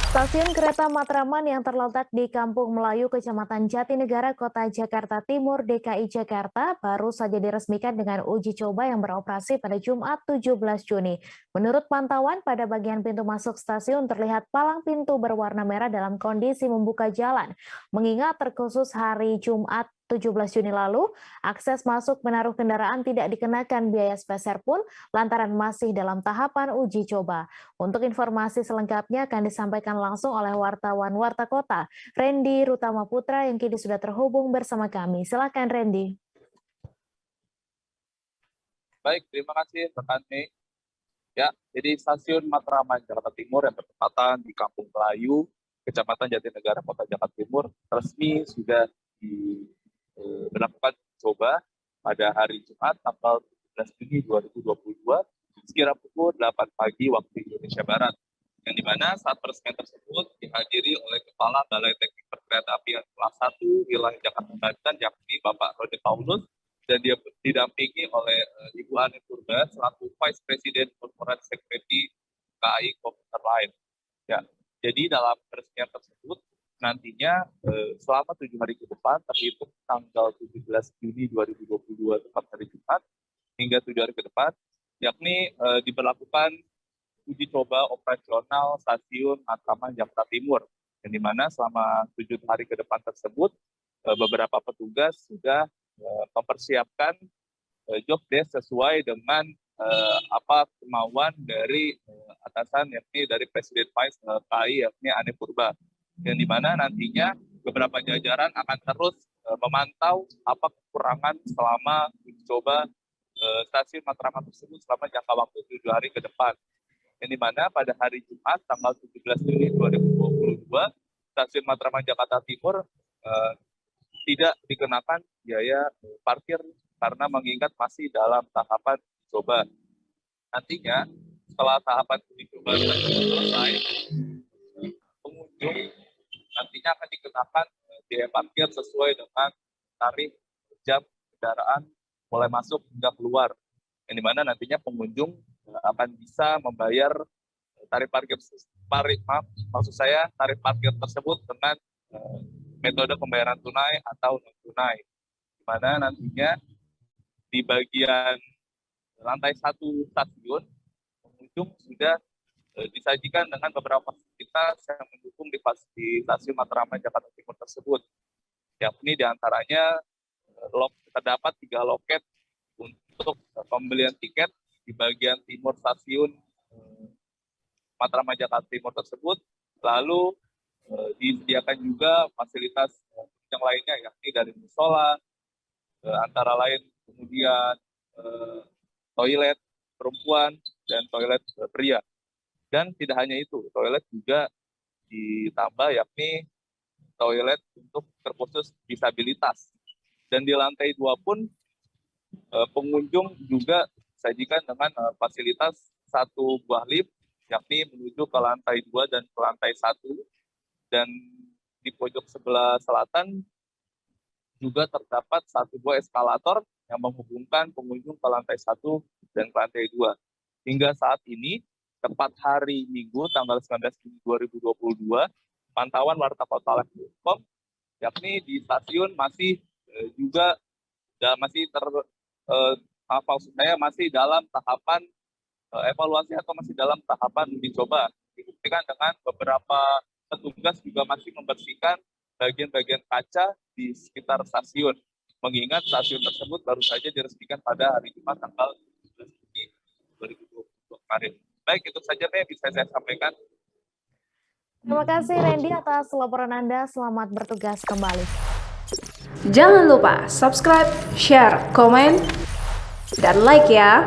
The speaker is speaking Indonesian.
Stasiun kereta Matraman yang terletak di Kampung Melayu, Kecamatan Jatinegara, Kota Jakarta Timur, DKI Jakarta, baru saja diresmikan dengan uji coba yang beroperasi pada Jumat 17 Juni. Menurut pantauan, pada bagian pintu masuk stasiun terlihat palang pintu berwarna merah dalam kondisi membuka jalan. Mengingat terkhusus hari Jumat 17 Juni lalu, akses masuk menaruh kendaraan tidak dikenakan biaya spesial pun lantaran masih dalam tahapan uji coba. Untuk informasi selengkapnya akan disampaikan langsung oleh wartawan Warta Kota, Randy Rutama Putra yang kini sudah terhubung bersama kami. Silakan Randy. Baik, terima kasih rekan Mei. Ya, jadi stasiun Matraman Jakarta Timur yang bertepatan di Kampung Melayu, Kecamatan Jatinegara, Kota Jakarta Timur, resmi sudah diberlakukan coba pada hari Jumat tanggal 17 Juni 2022 sekira pukul 8 pagi waktu Indonesia Barat. Yang dimana saat peresmian tersebut dihadiri oleh Kepala Balai Teknik Perkeretaapian kelas 1 wilayah Jakarta Banten, yakni Bapak Rodi Paulus, dan dia didampingi oleh Ibu Ani Purba selaku Vice President Corporate Secretary KAI Komuter Line. Ya, jadi dalam peresmian tersebut nantinya selama 7 hari ke depan, terhitung tanggal 17 Juni 2022 tepat hari Jumat hingga 7 hari ke depan, yakni diberlakukan uji coba operasional stasiun Matraman Jakarta Timur, yang dimana selama 7 hari ke depan tersebut beberapa petugas sudah mempersiapkan job desk sesuai dengan apa kemauan dari atasan, yakni dari Presiden Vice KAI, yakni Ani Purba, yang dimana nantinya beberapa jajaran akan terus memantau apa kekurangan selama uji coba stasiun Matraman tersebut selama jangka waktu 7 hari ke depan. Yang dimana pada hari Jumat tanggal 17 Juni 2022 stasiun Matraman Jakarta Timur tidak dikenakan biaya parkir karena mengingat masih dalam tahapan uji coba. Nantinya setelah tahapan uji coba selesai, pengunjung nantinya akan dikenakan biaya parkir sesuai dengan tarif jam kendaraan mulai masuk hingga keluar. Yang dimana nantinya pengunjung akan bisa membayar tarif parkir tersebut dengan metode pembayaran tunai atau non tunai, di mana nantinya di bagian lantai 1 stasiun pengunjung sudah disajikan dengan beberapa fasilitas yang mendukung di stasiun Matraman Jakarta Timur tersebut, yakni diantaranya terdapat 3 loket untuk pembelian tiket di bagian timur stasiun Matraman Jakarta Timur tersebut. Lalu disediakan juga fasilitas yang lainnya, yakni dari musola, antara lain kemudian toilet perempuan dan toilet pria. Dan tidak hanya itu, toilet juga ditambah, yakni toilet untuk terkhusus disabilitas. Dan di lantai 2 pun pengunjung juga disajikan dengan fasilitas 1 buah lift, yakni menuju ke lantai 2 dan ke lantai 1. Dan di pojok sebelah selatan juga terdapat 1 buah eskalator yang menghubungkan pengunjung ke lantai 1 dan ke lantai 2. Hingga saat ini, tepat hari Minggu tanggal 19 Juni 2022, pantauan Warta Kota Live.com, yakni di stasiun masih juga masih dalam tahapan evaluasi atau masih dalam tahapan uji coba. Dibuktikan dengan beberapa petugas juga masih membersihkan bagian-bagian kaca di sekitar stasiun, mengingat stasiun tersebut baru saja diresmikan pada hari Jumat tanggal 17 Juni 2022 kemarin. Baik, itu saja yang bisa saya sampaikan. Terima kasih Randy atas laporan Anda. Selamat bertugas kembali. Jangan lupa subscribe, share, komen, dan like ya.